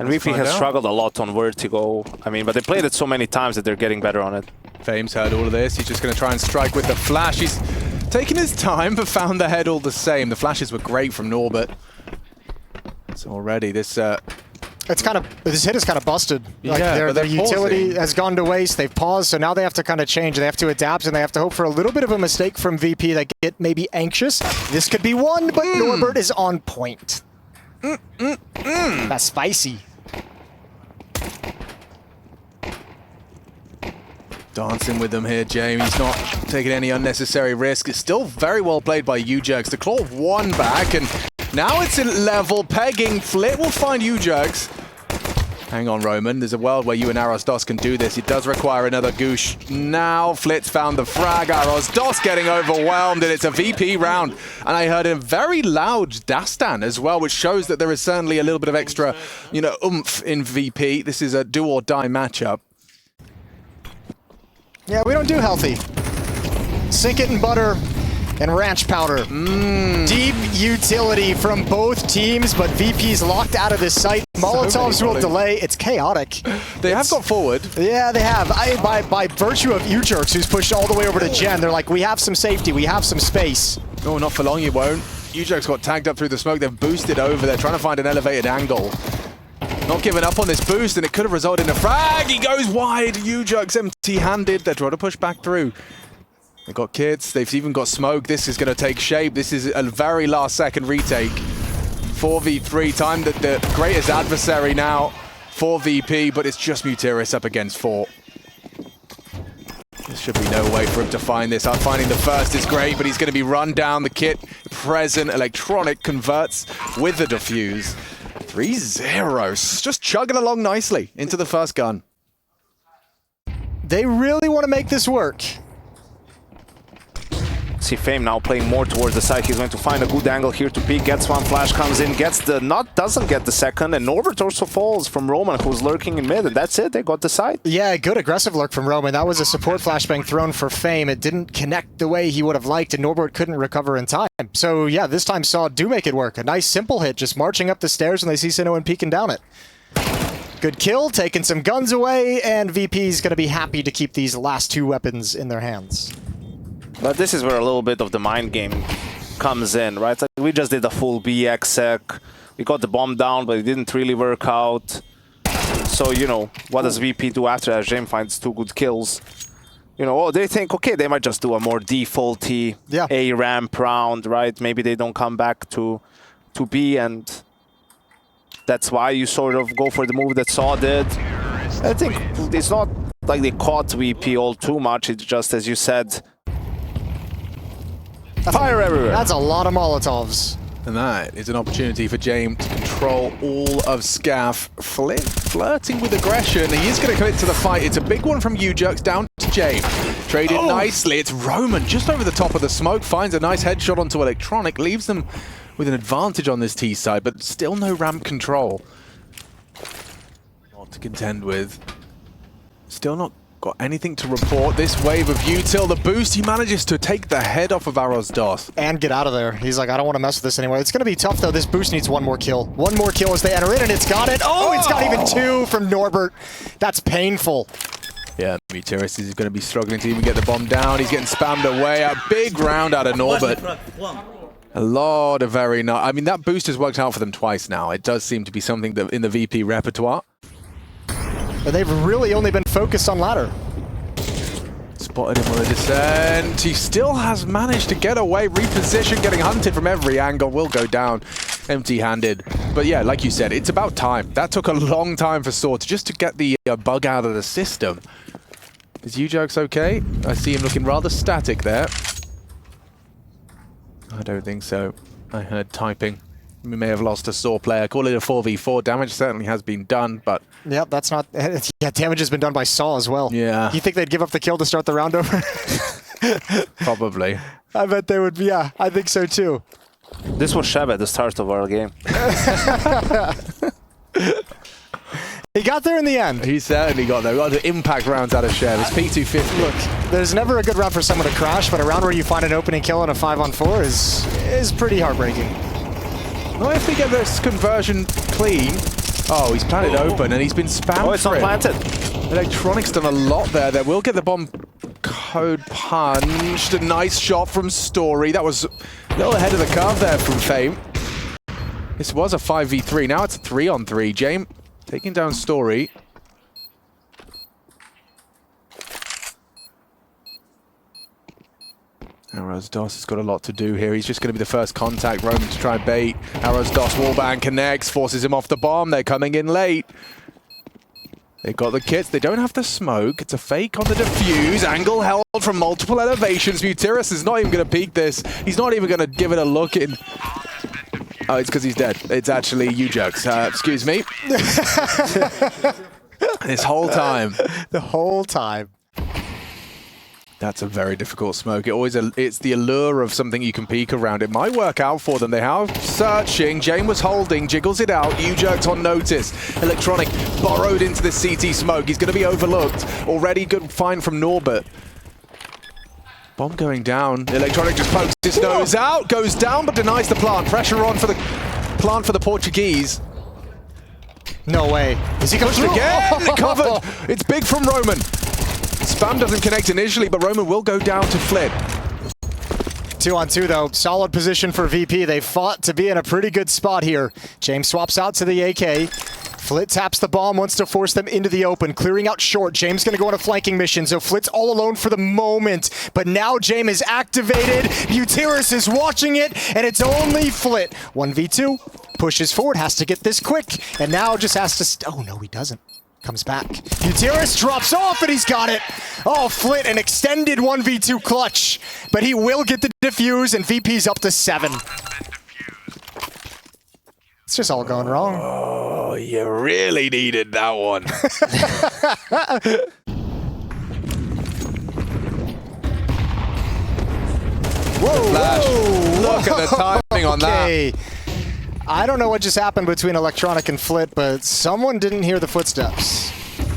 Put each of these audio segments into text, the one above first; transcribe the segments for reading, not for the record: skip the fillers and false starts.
And VP has struggled a lot on Vertigo. I mean, but they played it so many times that they're getting better on it. Fame's heard all of this. He's just going to try and strike with the flash. He's taking his time, but found the head all the same. The flashes were great from Norbert. So already this... this hit is kind of busted. Like yeah, their utility has gone to waste. They've paused, so now they have to kind of change. They have to adapt, and they have to hope for a little bit of a mistake from VP that get maybe anxious. This could be one, but Norbert is on point. That's spicy. Dancing with them here, James. He's not taking any unnecessary risk. It's still very well played by UJerks. The claw one back, and now it's in level pegging. Flit will find UJerks. Hang on, Roman. There's a world where you and Arosdos can do this. It does require another goosh. Now Flit's found the frag. Arosdos getting overwhelmed, and it's a VP round. And I heard a very loud Dastan as well, which shows that there is certainly a little bit of extra, oomph in VP. This is a do-or-die matchup. Yeah, we don't do healthy. Sink it in butter and ranch powder. Deep utility from both teams, but VP's locked out of this site. Molotovs will delay. It's chaotic. They have got forward. Yeah, they have. By virtue of UJerks, who's pushed all the way over to Gen, they're like, we have some safety, we have some space. No, not for long you won't. UJerks got tagged up through the smoke. They've boosted over. They're trying to find an elevated angle. Not giving up on this boost, and it could have resulted in a frag. He goes wide. UJerks empty-handed. They're trying to push back through. They've got kits. They've even got smoke. This is going to take shape. This is a very last-second retake. 4v3. Time that the greatest adversary now for VP, but it's just Mutiris up against 4. There should be no way for him to find this. Finding the first is great, but he's going to be run down. The kit present. Electronic converts with the defuse. 3-0, just chugging along nicely into the first gun. They really want to make this work. See Fame now playing more towards the side. He's going to find a good angle here to peek. Gets one flash, comes in, gets the doesn't get the second, and Norbert also falls from Roman, who's lurking in mid, and that's it. They got the side. Yeah, good aggressive lurk from Roman. That was a support flashbang thrown for Fame. It didn't connect the way he would have liked, and Norbert couldn't recover in time. So yeah, this time Saw do make it work. A nice simple hit, just marching up the stairs, and they see Sinnoh and peeking down it. Good kill, taking some guns away, and VP's going to be happy to keep these last 2 weapons in their hands. But this is where a little bit of the mind game comes in, right? Like we just did a full BX sec. We got the bomb down, but it didn't really work out. So, what does VP do after that? James finds 2 good kills. They think, okay, they might just do a more defaulty A ramp round, right? Maybe they don't come back to B, and that's why you sort of go for the move that Saw did. I think it's not like they caught VP all too much. It's just, as you said, fire everywhere. That's a lot of Molotovs. And that is an opportunity for James to control all of Scaff. Flirting with aggression. He is going to commit to the fight. It's a big one from UJerks down to James. Traded nicely. It's Roman just over the top of the smoke. Finds a nice headshot onto Electronic. Leaves them with an advantage on this T side, but still no ramp control. Not to contend with. Still not got anything to report. This wave of util, the boost, he manages to take the head off of Arosdos. And get out of there. He's like, I don't want to mess with this anymore. It's going to be tough, though. This boost needs 1 more kill. 1 more kill as they enter in, and it's got it. Oh, it's got even 2 from Norbert. That's painful. Yeah, Mutiris is going to be struggling to even get the bomb down. He's getting spammed away. A big round out of Norbert. A lot of very nice. I mean, that boost has worked out for them twice now. It does seem to be something that in the VP repertoire. But they've really only been focused on ladder. Spotted him on the descent. He still has managed to get away, reposition, getting hunted from every angle. Will go down empty-handed. But yeah, like you said, it's about time. That took a long time for Saw just to get the bug out of the system. Is UJerks okay? I see him looking rather static there. I don't think so. I heard typing. We may have lost a Saw player. Call it a 4v4. Damage certainly has been done, but... Yep, that's not... Yeah, damage has been done by Saw as well. Yeah. You think they'd give up the kill to start the round over? Probably. I bet they would. Yeah, I think so too. This was Shab at the start of our game. He got there in the end. He certainly got there. We got the impact rounds out of Shev. It's P250. Look, there's never a good round for someone to crash, but a round where you find an opening kill on a 5-on-4 is pretty heartbreaking. Not if they get this conversion clean. Oh, he's planted open and he's been spammed. Oh, it's not planted. Electronic's done a lot there. That will get the bomb code punched. A nice shot from Story. That was a little ahead of the curve there from Fame. This was a 5v3. Now it's a 3-on-3. James taking down Story. Arrows Dos has got a lot to do here. He's just going to be the first contact. Roman to try and bait. Arrows Dos wallbang connects, forces him off the bomb. They're coming in late. They got the kits. They don't have the smoke. It's a fake on the defuse. Angle held from multiple elevations. Mutiris is not even going to peek this. He's not even going to give it a look in. Oh, it's because he's dead. It's actually U-Jokes. Excuse me. This whole time. The whole time. That's a very difficult smoke. It's the allure of something you can peek around. It might work out for them. They are searching. Jane was holding, jiggles it out. U-Jerked on notice. Electronic burrowed into the CT smoke. He's going to be overlooked. Already good find from Norbert. Bomb going down. Electronic just pokes his nose out. Goes down but denies the plant. Pressure on for the plant for the Portuguese. No way. Is he pushed again? Covered. It's big from Roman. Spam doesn't connect initially, but Roman will go down to Flit. 2-on-2 though, solid position for VP. They fought to be in a pretty good spot here. James swaps out to the AK. Flit taps the bomb, wants to force them into the open, clearing out short. James gonna go on a flanking mission, so Flit's all alone for the moment. But now James is activated, Mutiris is watching it, and it's only Flit. 1v2, pushes forward, has to get this quick, and now just has to, oh no, he doesn't. Comes back. Mutiris drops off and he's got it. Oh, Flit, an extended 1v2 clutch. But he will get the defuse and VP's up to 7. It's just all going wrong. Oh, you really needed that one. Whoa, Flash. whoa. Look at the timing on that. I don't know what just happened between Electronic and Flit, but someone didn't hear the footsteps.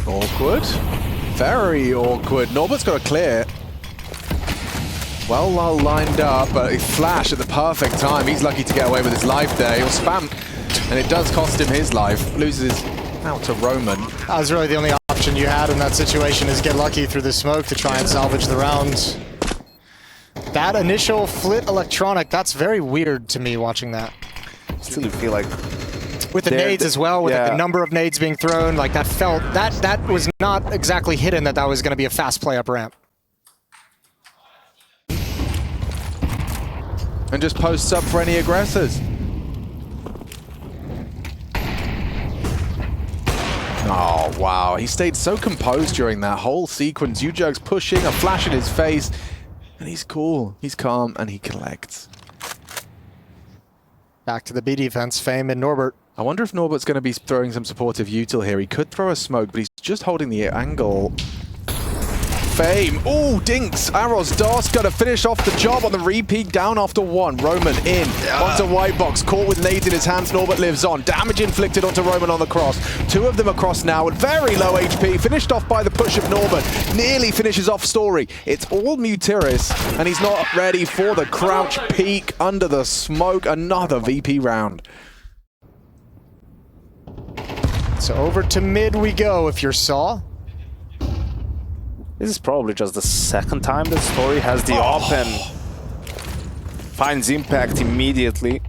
Awkward. Very awkward. Norbert's got a clear. Well lined up, but a flash at the perfect time. He's lucky to get away with his life there. He'll spam, and it does cost him his life. Loses out to Roman. That was really the only option you had in that situation, is get lucky through the smoke to try and salvage the round. That initial Flit Electronic, that's very weird to me watching that. Still feel like with the nades as well, with like the number of nades being thrown, like that felt, that was not exactly hidden that was going to be a fast play up ramp. And just posts up for any aggressors. Oh, wow. He stayed so composed during that whole sequence. U-Jerk's pushing, a flash in his face, and he's cool, he's calm, and he collects. Back to the B defense, Fame and Norbert. I wonder if Norbert's going to be throwing some supportive util here. He could throw a smoke, but he's just holding the angle. Fame. Oh, dinks. Arrows Dos got to finish off the job on the repeat, down after 1. Roman in onto white box, caught with nades in his hands. Norbert lives on. Damage inflicted onto Roman on the cross. 2 of them across now at very low HP. Finished off by the push of Norbert. Nearly finishes off Story. It's all Mutiris, and he's not ready for the crouch peek under the smoke. Another VP round. So over to mid we go if you're sAw. This is probably just the second time that Story has the op and finds impact immediately.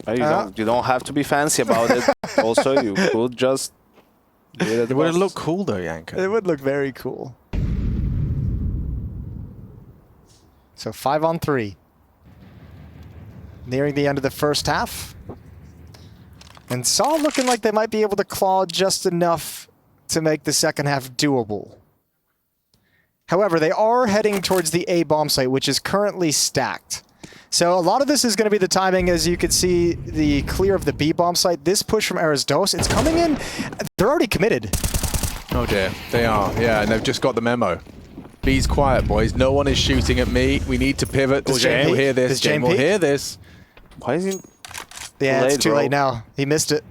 You don't have to be fancy about it. Also, you could just do it. It would look cool though, Yanka. It would look very cool. So 5-on-3. Nearing the end of the first half. And sAw looking like they might be able to claw just enough to make the second half doable. However, they are heading towards the A bomb site, which is currently stacked. So a lot of this is going to be the timing, as you can see, the clear of the B bomb site. This push from Erasdos, it's coming in. They're already committed. Oh dear, they are. Yeah, and they've just got the memo. B's quiet, boys. No one is shooting at me. We need to pivot. Jane will hear this. Jane will hear this. Why is he? Yeah, it's too late now. He missed it.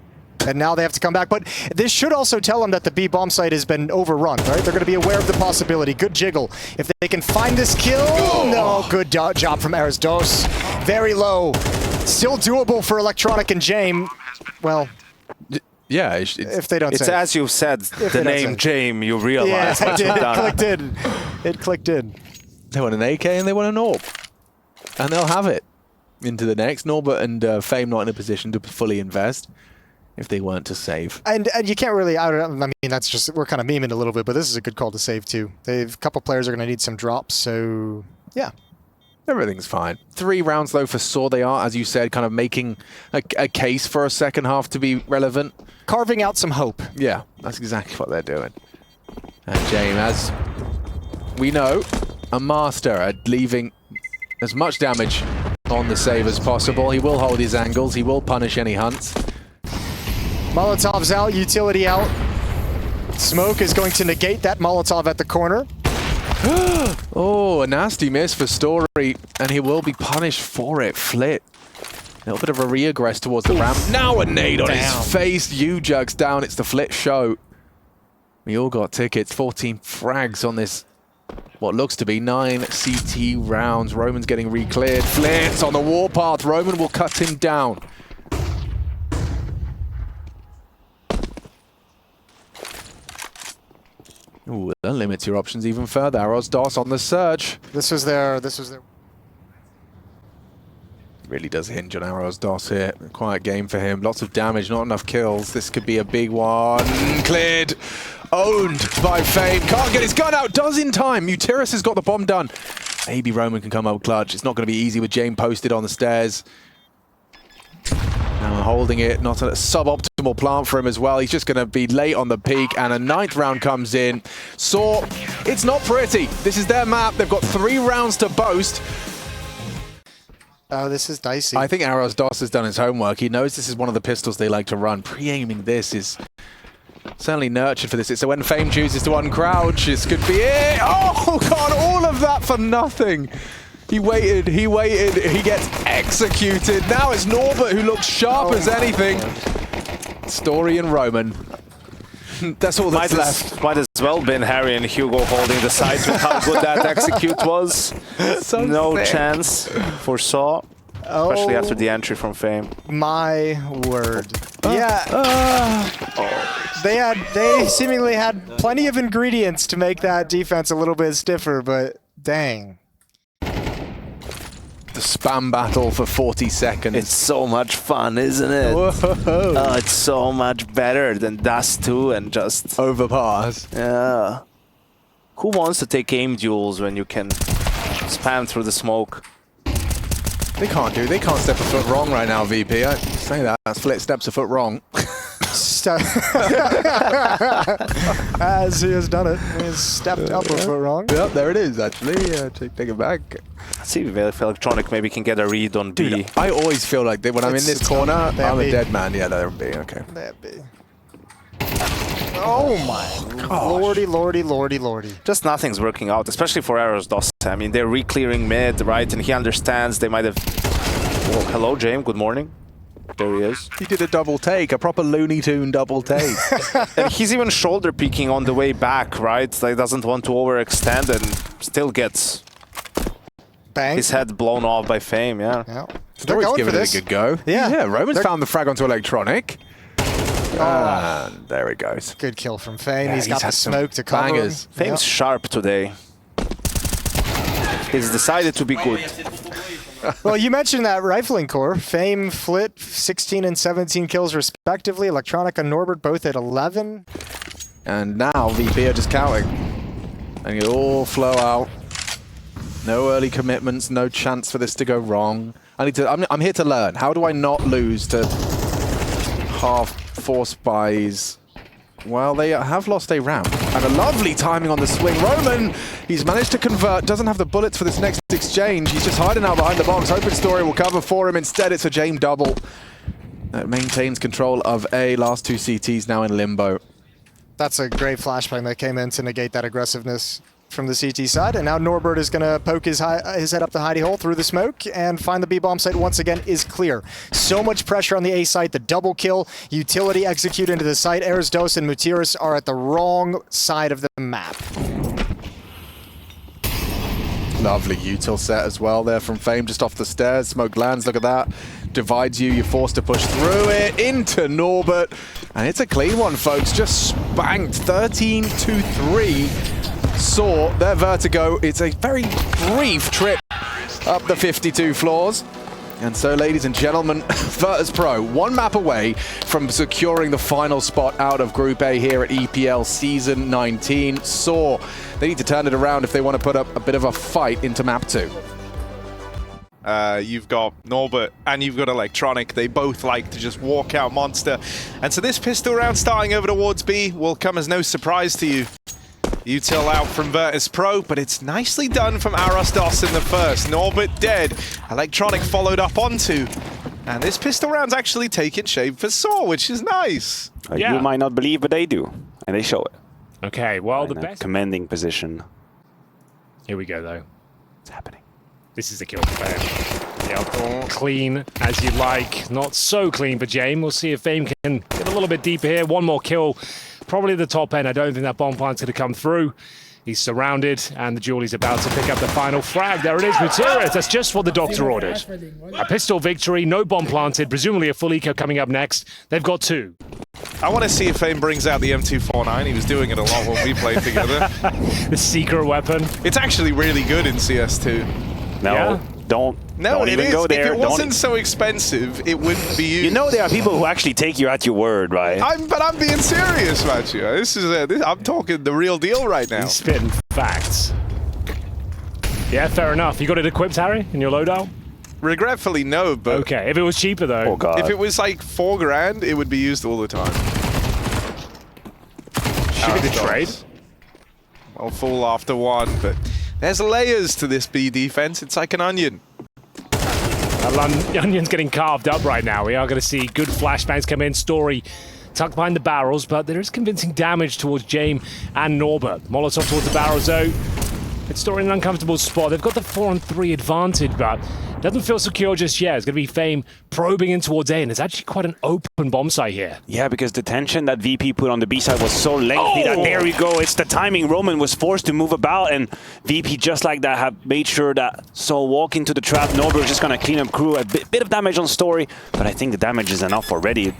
And now they have to come back. But this should also tell them that the B bomb site has been overrun, right? They're going to be aware of the possibility. Good jiggle. If they can find this kill, no, good job from Erasdos. Very low. Still doable for Electronic and Jame. Well, yeah, if they don't it's save. as you said, the name Jame, you realize Yeah, what it you've did. It done. clicked in. It clicked in. They want an AK and they want an AWP. And they'll have it into the next. Norbert and Fame not in a position to fully invest if they weren't to save. And you can't really, I mean, that's just, we're kind of memeing a little bit, but this is a good call to save too. A couple players are going to need some drops, so yeah. Everything's fine. 3 rounds though for sAw. They are, as you said, kind of making a case for a second half to be relevant. Carving out some hope. Yeah, that's exactly what they're doing. And Jame, as we know, a master at leaving as much damage on the save as possible. He will hold his angles. He will punish any hunts. Molotov's out, utility out. Smoke is going to negate that Molotov at the corner. Oh, a nasty miss for Story, and he will be punished for it. Flit. A little bit of a re-aggress towards the ramp. Now a nade on his face. U-Jugs down. It's the Flit show. We all got tickets. 14 frags on this, what looks to be 9 CT rounds. Roman's getting re-cleared. Flit's on the warpath. Roman will cut him down. Ooh, that limits your options even further. Arrows-Dos on the surge. This was their... Really does hinge on Arrows-Dos here. Quiet game for him. Lots of damage, not enough kills. This could be a big one. Cleared. Owned by Fame. Can't get his gun out. Does in time. Mutiris has got the bomb done. Maybe Roman can come up clutch. It's not going to be easy with Jame posted on the stairs. Now holding it. Not a suboptimal plant for him as well. He's just going to be late on the peak. And a 9th round comes in. sAw, it's not pretty. This is their map. They've got 3 rounds to boast. Oh, this is dicey. I think Arrows-Dos has done his homework. He knows this is one of the pistols they like to run. Pre-aiming this is certainly nurtured for this. So when Fame chooses to uncrouch, this could be it. Oh, God, all of that for nothing. He waited, he gets executed. Now it's Norbert who looks sharp as anything. Story and Roman. That's all that's left. Might as well been Harry and Hugo holding the sides with how good that execute was. So no thick. chance for sAw, especially after the entry from Fame. My word. They seemingly had plenty of ingredients to make that defense a little bit stiffer, but dang. The spam battle for 40 seconds. It's so much fun, isn't it? Whoa. Oh, it's so much better than Dust 2 and just... Overpass. Yeah. Who wants to take aim duels when you can spam through the smoke? They can't step a foot wrong right now, VP. I say that. That's Flit steps a foot wrong. As he has done it. He has stepped up a foot wrong. Yep, there it is, actually. Take it back. Let's see if Electronic maybe can get a read on B. Dude, I always feel like when I'm in this corner, I'm a dead man. Yeah, they're in B, okay. That be. Oh my lordy, lordy, lordy, lordy. Just nothing's working out, especially for Arrows-Dos. I mean, they're re-clearing mid, right? And he understands they might have... Oh, hello, Jame. Good morning. There he is. He did a double take, a proper Looney Tune double take. And he's even shoulder peeking on the way back, right? Like, doesn't want to overextend and still gets Bang. his head blown off by Fame, yeah. They're going giving for it this. a good go. Yeah. Roman's found the frag onto Electronic. And there it goes. Good kill from Fame. Yeah, he's got the had some smoke to cover bangers. him. Fame's sharp today. He's decided to be good. Well, you mentioned that rifling core. Fame, Flit, 16 and 17 kills respectively. Electronic and Norbert both at 11. And now VP are just counting. And it all flow out. No early commitments, no chance for this to go wrong. I'm here to learn. How do I not lose to half force buys? Well, they have lost a ramp. And a lovely timing on the swing. Roman, he's managed to convert, doesn't have the bullets for this next exchange. He's just hiding out behind the box, hoping Story will cover for him. Instead, it's a Jame double. That maintains control of A. Last 2 CTs now in limbo. That's a great flashbang that came in to negate that aggressiveness from the CT side. And now Norbert is going to poke his head up the hidey hole through the smoke and find the B-bomb site once again is clear. So much pressure on the A site. The double kill, utility execute into the site. Arrows-Dos and Mutiris are at the wrong side of the map. Lovely util set as well there from Fame, just off the stairs. Smoke lands, look at that. divides you. You're forced to push through it into Norbert. And it's a clean one, folks. Just spanked 13-3. Saw their Vertigo. It's a very brief trip up the 52 floors. And so, ladies and gentlemen, Virtus.pro, one map away from securing the final spot out of Group A here at EPL Season 19. Saw, they need to turn it around if they want to put up a bit of a fight into map 2. You've got Norbert and you've got Electronic. They both like to just walk out monster. And so this pistol round starting over towards B will come as no surprise to you. Util out from Virtus.pro, but it's nicely done from Arostos in the first. Norbert dead. Electronic followed up onto. And this pistol round's actually taken shape for sAw, which is nice. Yeah. You might not believe, but they do. And they show it. Okay, well, the best commanding position. Here we go, though. It's happening. This is the kill for Fame. Yeah, clean as you like. Not so clean for James. We'll see if Fame can get a little bit deeper here. One more kill. Probably the top end. I don't think that bomb plant's going to come through. He's surrounded, and the Julie's about to pick up the final frag. There it is, Gutierrez. That's just what the doctor ordered. A pistol victory, no bomb planted. Presumably a full eco coming up next. They've got 2. I want to see if Fame brings out the M249. He was doing it a lot when we played together. The secret weapon. It's actually really good in CS2. No, Yeah. don't even is. go there. If it wasn't so expensive, it wouldn't be used. You know there are people who actually take you at your word, right? But I'm being serious, Matthew. I'm talking the real deal right now. He's spitting facts. Yeah, fair enough. You got it equipped, Harry, in your loadout? Regretfully, no, but... Okay, if it was cheaper, though. Oh, God. If it was like $4 grand, it would be used all the time. Should be the trade. I'll fall after one, but there's layers to this B defense. It's like an onion. The onion's getting carved up right now. We are going to see good flashbangs come in. Story tucked behind the barrels, but there is convincing damage towards James and Norbert. Molotov towards the barrels, though. It's Story in an uncomfortable spot. They've got the 4-on-3 advantage, but it doesn't feel secure just yet. It's going to be Fame probing in towards A, and it's actually quite an open bomb site here. Yeah, because the tension that VP put on the B side was so lengthy that there we go. It's the timing. Roman was forced to move about, and VP just like that have made sure that sAw walk into the trap. Norbert is just going to clean up crew. A bit of damage on Story, but I think the damage is enough already.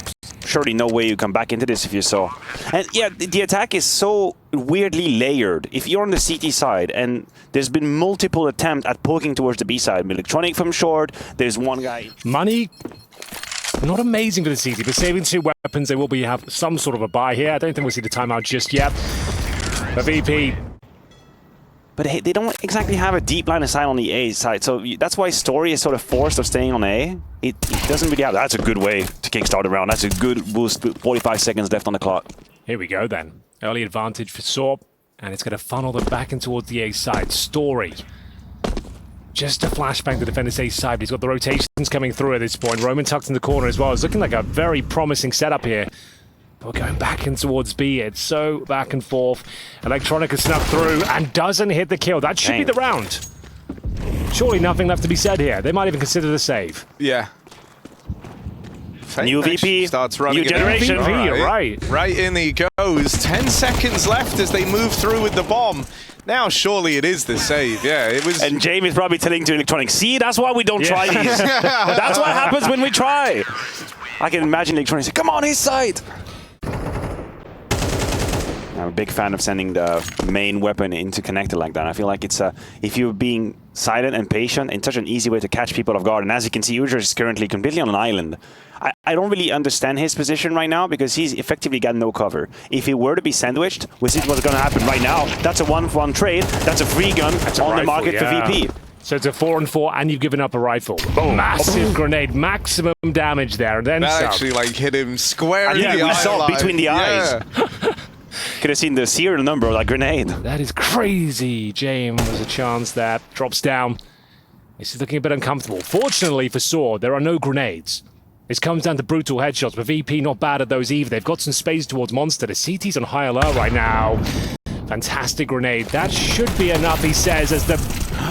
Surely no way you come back into this if you saw. And yeah, the attack is so weirdly layered. If you're on the CT side and there's been multiple attempts at poking towards the B side, Electronic from short, there's one guy. Money, not amazing for the CT, but saving 2 weapons, they will have some sort of a buy here. I don't think we'll see the timeout just yet. But VP. But they don't exactly have a deep line of sight on the A side, so that's why Story is sort of forced of staying on A. It doesn't really have. That's a good way to kickstart a round. That's a good boost. 45 seconds left on the clock. Here we go then. Early advantage for sAw, and it's going to funnel them back in towards the A side. Story. Just a flashbang to defend his A side. He's got the rotations coming through at this point. Roman tucked in the corner as well. It's looking like a very promising setup here. But we're going back in towards B. It's so back and forth. Electronic has snuck through and doesn't hit the kill. That should be the round. Surely nothing left to be said here. They might even consider the save. Yeah. New VP, starts running new generation. VP, right. Right in he goes. 10 seconds left as they move through with the bomb. Now, surely it is the save. Yeah, it was. And Jamie is probably telling to Electronic, see, that's why we don't try these. That's what happens when we try. I can imagine Electronic say, come on, his side. I'm a big fan of sending the main weapon into connector like that. I feel like it's if you're being silent and patient, it's such an easy way to catch people off guard. And as you can see, Ujer is currently completely on an island. I don't really understand his position right now because he's effectively got no cover. If he were to be sandwiched, which is what's going to happen right now, that's a 1-for-1 trade. That's a free gun on the market for VP. So it's a 4-on-4, and you've given up a rifle. Boom. Massive grenade, maximum damage there. And then that actually like hit him square in the eye. Yeah, we saw between the eyes. Could have seen the serial number of that grenade. That is crazy. James has a chance there. Drops down. This is looking a bit uncomfortable. Fortunately for sAw, there are no grenades. This comes down to brutal headshots, but VP not bad at those either. They've got some space towards Monster. The CT's on high alert right now. Fantastic grenade. That should be enough, he says, as the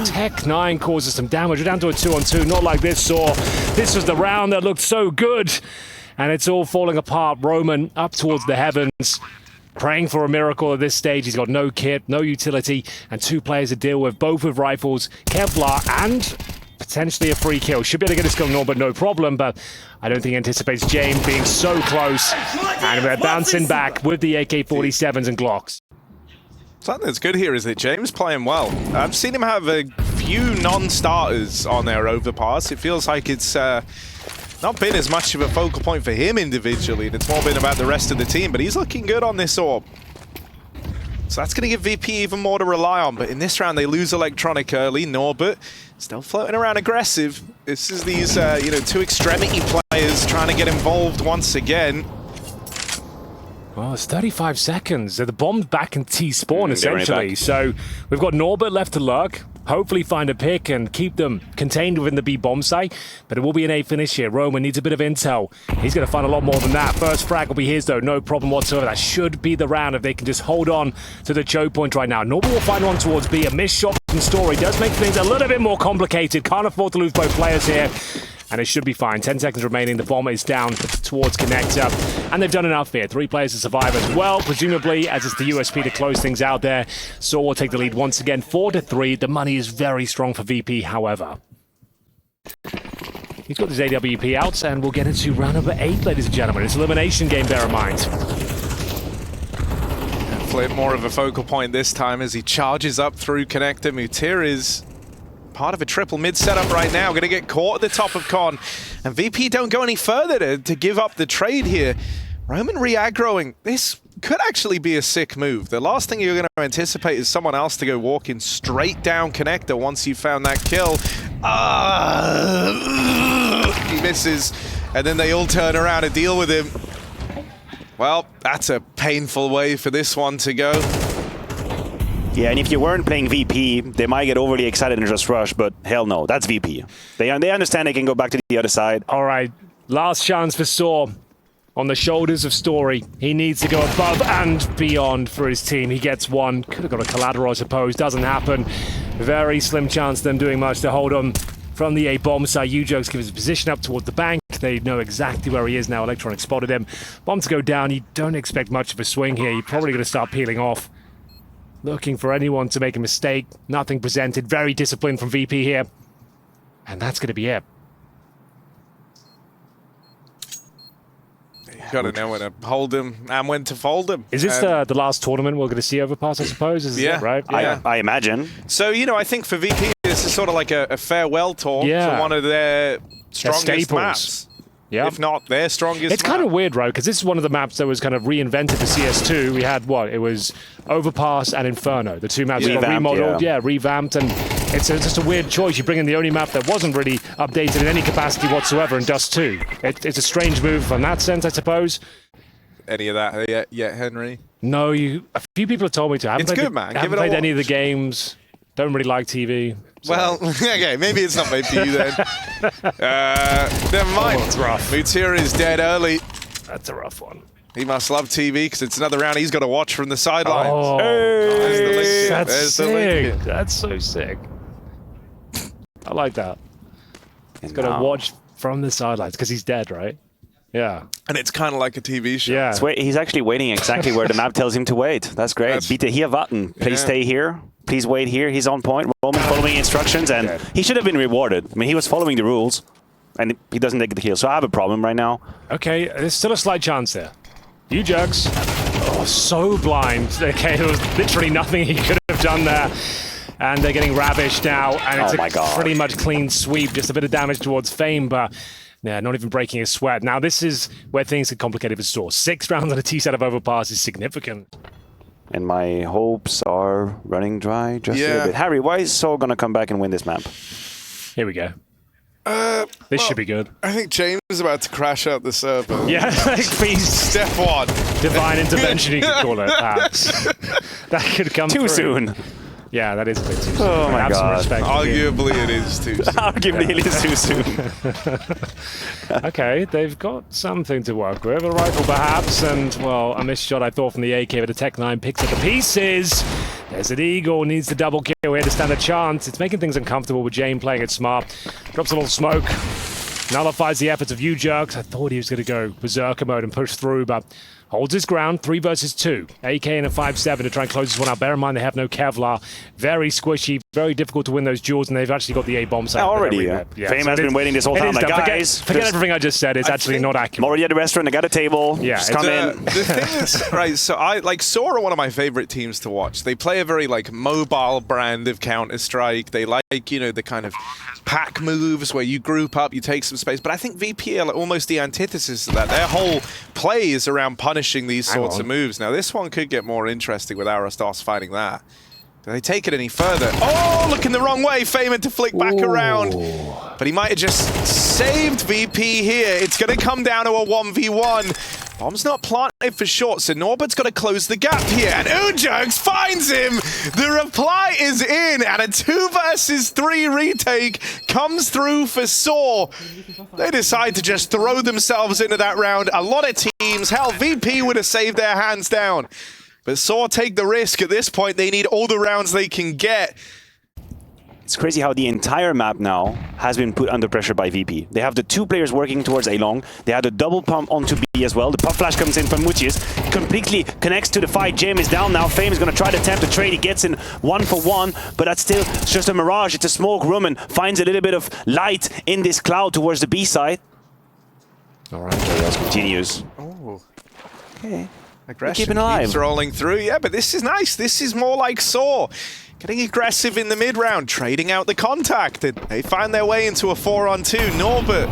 Tech 9 causes some damage. We're down to a 2-on-2, not like this, sAw. This was the round that looked so good. And it's all falling apart. Roman up towards the heavens. Praying for a miracle at this stage. He's got no kit, no utility, and 2 players to deal with, both with rifles, Kevlar and potentially a free kill. Should be able to get this kill, but no problem, but I don't think he anticipates James being so close. And we're bouncing back with the AK-47s and Glocks. Something that's good here is that James playing well. I've seen him have a few non-starters on their overpass. It feels like it's not been as much of a focal point for him individually, and it's more been about the rest of the team, but he's looking good on this AWP. So that's going to give VP even more to rely on, but in this round they lose Electronic early. Norbert still floating around aggressive. This is these two extremity players trying to get involved once again. Well, it's 35 seconds. The bomb's back in T-spawn, essentially. So we've got Norbert left to lurk. Hopefully find a pick and keep them contained within the B bomb site. But it will be an A finish here. Roman needs a bit of intel. He's going to find a lot more than that. First frag will be his, though. No problem whatsoever. That should be the round if they can just hold on to the choke point right now. Norbert will find one towards B. A missed shot from Story does make things a little bit more complicated. Can't afford to lose both players here. And it should be fine. 10 seconds remaining. The bomb is down towards Connector. And they've done enough here. 3 players to survive as well, presumably, as it's the USP to close things out there. sAw will take the lead once again, 4-3. The money is very strong for VP, however. He's got his AWP out, and we'll get into round number 8, ladies and gentlemen. It's an elimination game, bear in mind. Flip more of a focal point this time as he charges up through Connector. Mutir is part of a triple mid setup right now. Going to get caught at the top of Con. And VP don't go any further to give up the trade here. Roman re-aggroing. This could actually be a sick move. The last thing you're going to anticipate is someone else to go walking straight down Connector once you found that kill. He misses. And then they all turn around and deal with him. Well, that's a painful way for this one to go. Yeah, and if you weren't playing VP, they might get overly excited and just rush, but hell no, that's VP. They understand they can go back to the other side. All right, last chance for sAw on the shoulders of Story. He needs to go above and beyond for his team. He gets one. Could have got a collateral, I suppose. Doesn't happen. Very slim chance of them doing much to hold him from the A bomb side. UJokes gives his position up toward the bank. They know exactly where he is now. Electronic spotted him. Bomb to go down. You don't expect much of a swing here. You're probably going to start peeling off. Looking for anyone to make a mistake. Nothing presented. Very disciplined from VP here. And that's going to be it. You've got to know when to hold him and when to fold him. Is this the last tournament we're going to see Overpass, I suppose? Is that right? Yeah. I imagine. So, I think for VP, this is sort of like a farewell tour to one of their strongest maps. Yeah. If not their strongest It's kind of weird, right? Because this is one of the maps that was kind of reinvented for CS2. We had, it was Overpass and Inferno. The 2 maps got remodeled, revamped, and it's just a weird choice. You bring in the only map that wasn't really updated in any capacity whatsoever in Dust 2. It's a strange move in that sense, I suppose. Any of that yet, Henry? No, a few people have told me to. It's good, man. I haven't played any of the games. Don't really like TV. So. Well, okay, maybe it's not made for you then. Never mind. It's rough. Mutir is dead early. That's a rough one. He must love TV because it's another round he's got to watch from the sidelines. Oh, there's the link. that's There's sick. the link. That's so sick. I like that. He's got to watch from the sidelines because he's dead, right? Yeah. And it's kind of like a TV show. Yeah. He's actually waiting exactly where the map tells him to wait. That's great. Bitte hier warten. Please stay here. Please wait here. He's on point. Roman following instructions, and he should have been rewarded. I mean, he was following the rules, and he doesn't take the kill. So I have a problem right now. Okay, there's still a slight chance there. You jerks. Oh, so blind. Okay, there was literally nothing he could have done there. And they're getting ravished now, and it's pretty much clean sweep. Just a bit of damage towards Fame, but yeah, not even breaking a sweat. Now, this is where things get complicated for sAw. 6 rounds on a T set of Overpass is significant. And my hopes are running dry just a little bit. Harry, why is sAw going to come back and win this map? Here we go. This should be good. I think James is about to crash out the server. Yeah, please. Step 1. Divine intervention, you could call it, perhaps. That could come Too through. soon. Yeah, that is a bit too soon. Oh my God. Arguably it is too soon. Arguably it is too soon. Okay, they've got something to work with. A rifle perhaps, and, well, a missed shot I thought from the AK, but the Tech 9 picks up the pieces. There's an Eagle, needs the double kill here to stand a chance. It's making things uncomfortable with Jane playing it smart. Drops a little smoke. Nullifies the efforts of UJerks. I thought he was going to go Berserker mode and push through, but Holds his ground, 3 versus 2. AK and a 5-7 to try and close this one out. Bear in mind they have no Kevlar. Very squishy, very difficult to win those duels, and they've actually got the A-bomb site. Already, Fame has been waiting this whole time. Like, guys, forget everything I just said. It's actually not accurate. I'm already at the restaurant. I got a table. Yeah, just come in. The thing is, right, so I like sAw are one of my favorite teams to watch. They play a very like mobile brand of Counter-Strike. They like, you know, the kind of pack moves where you group up, you take some space. But I think VP are almost the antithesis of that. Their whole play is around punishing these sorts of moves. Now, this one could get more interesting with Arastos fighting that. Do they take it any further? Oh, looking the wrong way. Feynman to flick back around. But he might have just saved VP here. It's going to come down to a 1v1. Bomb's not planted for short, so Norbert's got to close the gap here. And Ujugs finds him. The reply is in, and a 2 versus 3 retake comes through for sAw. They decide to just throw themselves into that round. A lot of teams, hell, VP would have saved their hands down. But sAw take the risk. At this point, they need all the rounds they can get. It's crazy how the entire map now has been put under pressure by VP. They have the 2 players working towards A long. They had a double pump onto B as well. The pop flash comes in from Mutius. Completely connects to the fight. Jam is down now. Fame is going to try to attempt a trade. He gets in 1-for-1, but that's still just a mirage. It's a smoke. Roman finds a little bit of light in this cloud towards the B side. All right, Chaos continues. Oh, Okay. aggression Keeping alive. keeps rolling through. Yeah, but this is nice. This is more like sAw. Getting aggressive in the mid-round, trading out the contact. And they find their way into a 4-on-2. Norbert,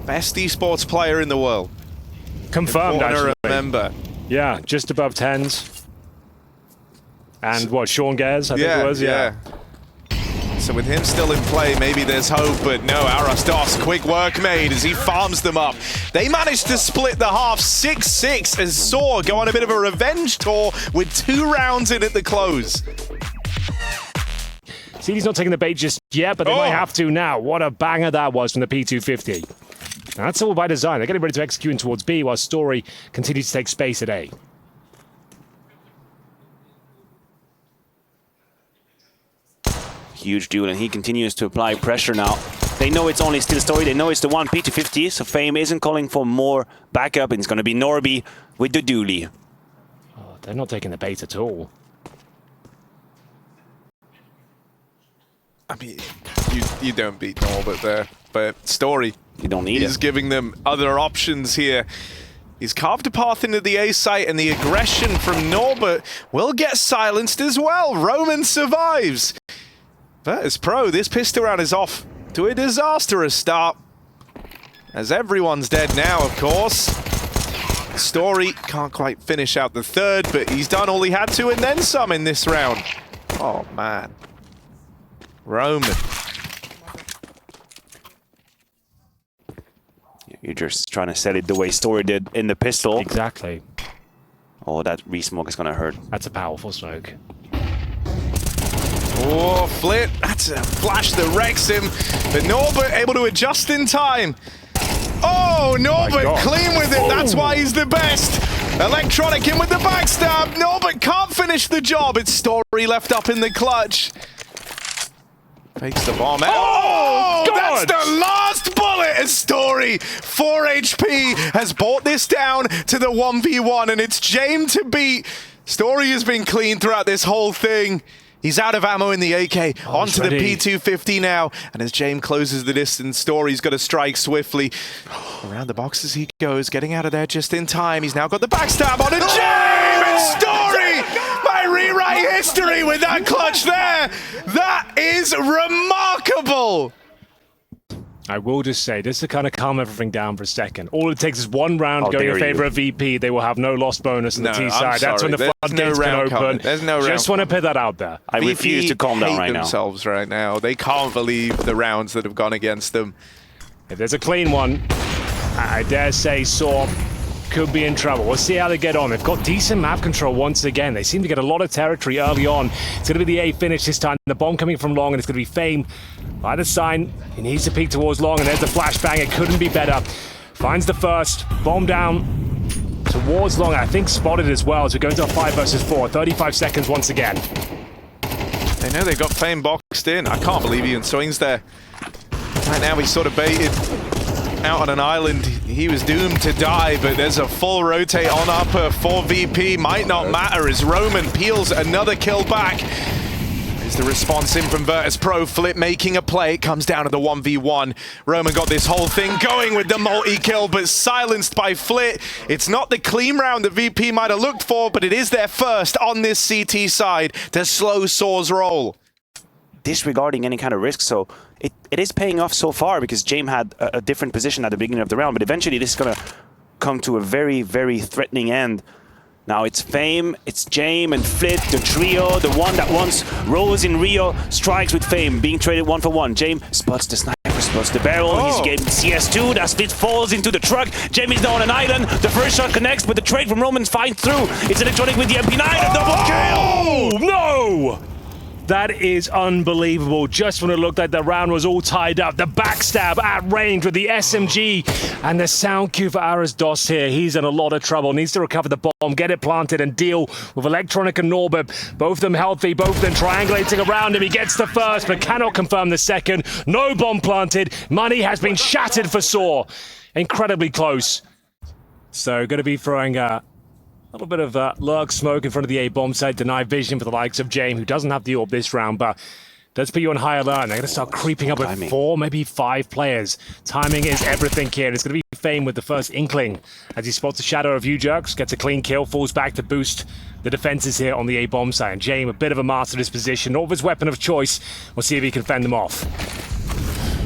best esports player in the world. confirmed, Important actually. to remember. Yeah, just above 10s. And what, Sean Gares, I think it was? Yeah. So with him still in play, maybe there's hope, but no, Arastos, quick work made as he farms them up. They managed to split the half 6-6 as sAw go on a bit of a revenge tour with 2 rounds in at the close. CD's not taking the bait just yet, but they might have to now. What a banger that was from the P250. Now, that's all by design. They're getting ready to execute towards B while Story continues to take space at A. Huge duel, and he continues to apply pressure now. They know it's only still Story. They know it's the one P250, so Fame isn't calling for more backup, and it's going to be Norby with the dually. Oh, they're not taking the bait at all. I mean, you don't beat Norbert there, but Story, You don't need he's it. giving them other options here. He's carved a path into the A site, and the aggression from Norbert will get silenced as well. Roman survives. Virtus.pro, this pistol round is off to a disastrous start. As everyone's dead now, of course. Story can't quite finish out the third, but he's done all he had to and then some in this round. Oh, man. Roman. You're just trying to set it the way Story did in the pistol. Exactly. Oh, that re-smoke is going to hurt. That's a powerful smoke. Oh, Flit. That's a flash that wrecks him. But Norbert able to adjust in time. Oh, Norbert clean with it. That's why he's the best. Electronic in with the backstab. Norbert can't finish the job. It's Story left up in the clutch. Fakes the bomb. Oh, that's the last bullet as Story, 4 HP, has brought this down to the 1v1, and it's Jame to beat. Story has been clean throughout this whole thing. He's out of ammo in the AK, onto the P250 now, and as Jame closes the distance, Story's got to strike swiftly. Around the boxes he goes, getting out of there just in time. He's now got the backstab on it. Jame and Story! I rewrite history with that clutch there. That is remarkable. I will just say, just to kind of calm everything down for a second, all it takes is one round going in favor of VP. They will have no lost bonus on the T side. That's when the floodgates can open. There's no round. Just want to put that out there. I refuse to calm down right now. Themselves right now. They can't believe the rounds that have gone against them. If there's a clean one, I dare say sAw could be in trouble. We'll see how they get on. They've got decent map control once again. They seem to get a lot of territory early on. It's going to be the A finish this time. The bomb coming from long, and it's going to be Fame by the sign. He needs to peek towards long, and there's the flashbang. It couldn't be better. Finds the first. Bomb down towards long. I think spotted as well as we go into a 5 versus 4. 35 seconds once again. They know they've got Fame boxed in. I can't believe he even swings there. Right now he's sort of baited. out on an island, he was doomed to die, but there's a full rotate on upper for VP. Might not matter as Roman peels another kill back. Is the response in from Virtus.pro. Flip making a play. It comes down to the 1v1. Roman got this whole thing going with the multi-kill, but silenced by Flit. It's not the clean round that VP might have looked for, but it is their first on this CT side to slow saw's roll. Disregarding any kind of risk, so it is paying off so far because James had a different position at the beginning of the round, but eventually this is going to come to a very, very threatening end. Now it's Fame, it's James and Flit, the trio, the one that once rose in Rio, strikes with Fame, being traded 1-for-1. James spots the sniper, spots the barrel, he's getting CS2, that Flit falls into the truck, James is now on an island, the first shot connects, but the trade from Roman finds through. It's Electronic with the MP9, a double kill! No! That is unbelievable. Just when it looked like the round was all tied up, the backstab at range with the SMG and the sound cue for Aras here. He's in a lot of trouble. Needs to recover the bomb, get it planted and deal with Electronic and Norbert. Both of them healthy, both of them triangulating around him. He gets the first but cannot confirm the second. No bomb planted. Money has been shattered for sAw. Incredibly close. So going to be throwing a little bit of lurk smoke in front of the A bomb site, deny vision for the likes of James, who doesn't have the orb this round, but does put you on high alert. They're going to start creeping up with 4, maybe 5 players. Timing is everything here, and it's going to be Fame with the first inkling as he spots the shadow of U-Jerks, gets a clean kill, falls back to boost the defenses here on the A bomb site. And James, a bit of a master of his position, not of his weapon of choice. We'll see if he can fend them off.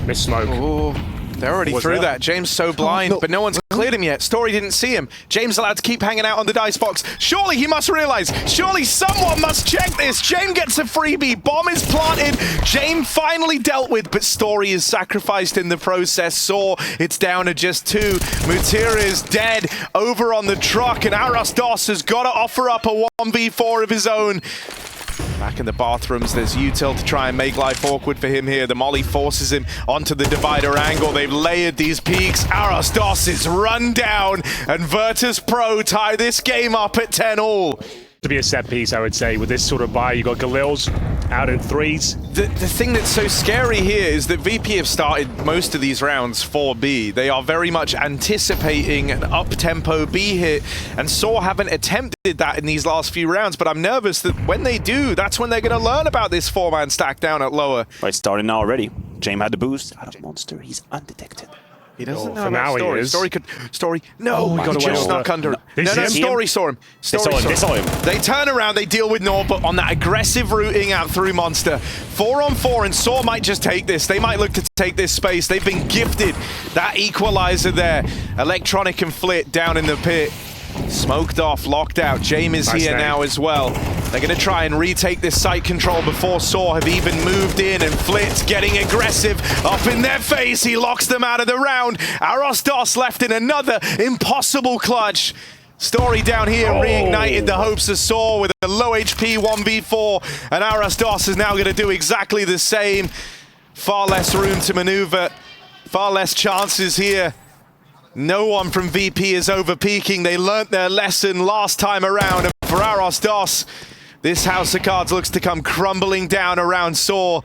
Miss smoke. Ooh. They're already through that. James so blind, but no one's cleared him yet. Story didn't see him. James allowed to keep hanging out on the dice box. Surely he must realize. Surely someone must check this. James gets a freebie. Bomb is planted. James finally dealt with, but Story is sacrificed in the process. sAw, it's down to just 2. Mutira is dead over on the truck, and Aras has got to offer up a 1v4 of his own. Back in the bathrooms, there's Util to try and make life awkward for him here. The molly forces him onto the divider angle. They've layered these peaks. Aras is run down, and Virtus.pro tie this game up at 10-all. To be a set piece, I would say, with this sort of buy. You got Galil's out in 3s. The thing that's so scary here is that VP have started most of these rounds 4B. They are very much anticipating an up-tempo B hit, and sAw haven't attempted that in these last few rounds, but I'm nervous that when they do, that's when they're going to learn about this 4-man stack down at lower. Right, starting now already. James had the boost. Out of Monster, he's undetected. He doesn't know for now about Story. he is. Story. No, he just snuck under. No, Story saw him. They saw him. They turn around, they deal with Norbert on that aggressive routing out through Monster. 4-on-4, and sAw might just take this. They might look to take this space. They've been gifted that equalizer there. Electronic and Flit down in the pit. Smoked off, locked out. James is here now as well. They're going to try and retake this site control before sAw have even moved in, and Flit's getting aggressive up in their face. He locks them out of the round. Aras left in another impossible clutch. Story down here reignited the hopes of sAw with a low HP 1v4, and Aras is now going to do exactly the same. Far less room to maneuver, far less chances here. No one from VP is over-peaking. They learnt their lesson last time around. And for Aras, this house of cards looks to come crumbling down around sAw.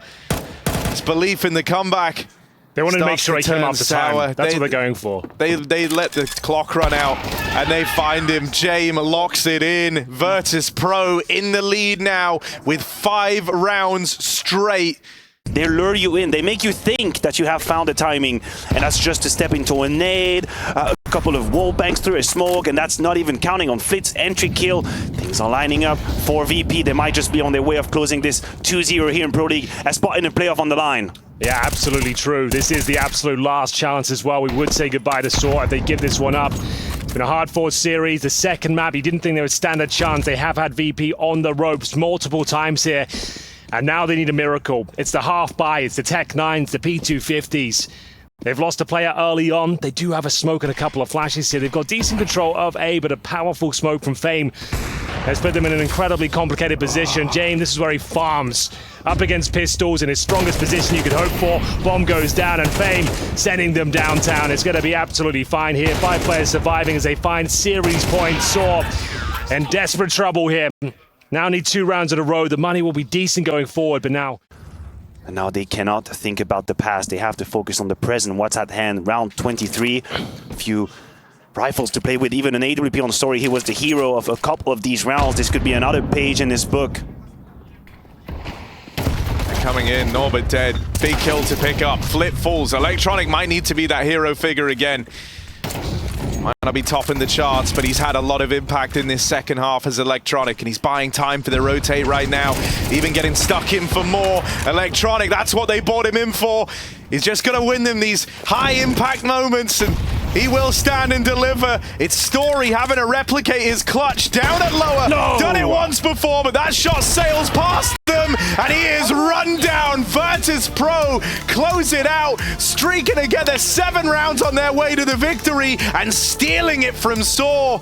It's belief in the comeback. They wanted to make sure he came up to time. That's what they're going for. They let the clock run out, and they find him. James locks it in. Virtus.pro in the lead now with 5 rounds straight. They lure you in. They make you think that you have found the timing, and that's just to step into a nade, a couple of wall banks through a smoke, and that's not even counting on Flit's entry kill. Things are lining up for VP. They might just be on their way of closing this 2-0 here in Pro League, a spot in the playoff on the line. Yeah, absolutely true. This is the absolute last chance as well. We would say goodbye to sAw if they give this one up. It's been a hard-fought series. The second map, you didn't think there would stand a chance. They have had VP on the ropes multiple times here. And now they need a miracle. It's the half buy, it's the Tech 9s, the P250s. They've lost a player early on. They do have a smoke and a couple of flashes here. They've got decent control of A, but a powerful smoke from Fame has put them in an incredibly complicated position. James, this is where he farms up against pistols in his strongest position you could hope for. Bomb goes down, and Fame sending them downtown. It's going to be absolutely fine here. 5 players surviving as they find series points. sAw in desperate trouble here. Now need 2 rounds in a row. The money will be decent going forward, but now And now they cannot think about the past. They have to focus on the present, what's at hand. Round 23, a few rifles to play with. Even an AWP on the story, he was the hero of a couple of these rounds. This could be another page in his book. Coming in, Norbert dead. Big kill to pick up. Flip falls. Electronic might need to be that hero figure again. Might not be topping the charts, but he's had a lot of impact in this second half as Electronic, and he's buying time for the rotate right now. Even getting stuck in for more. Electronic, that's what they bought him in for. He's just going to win them these high-impact moments, and he will stand and deliver. It's Story having to replicate his clutch down at lower. No! Done it once before, but that shot sails past them, and he is run down. Virtus.pro close it out, streaking together 7 rounds on their way to the victory, and stealing it from sAw.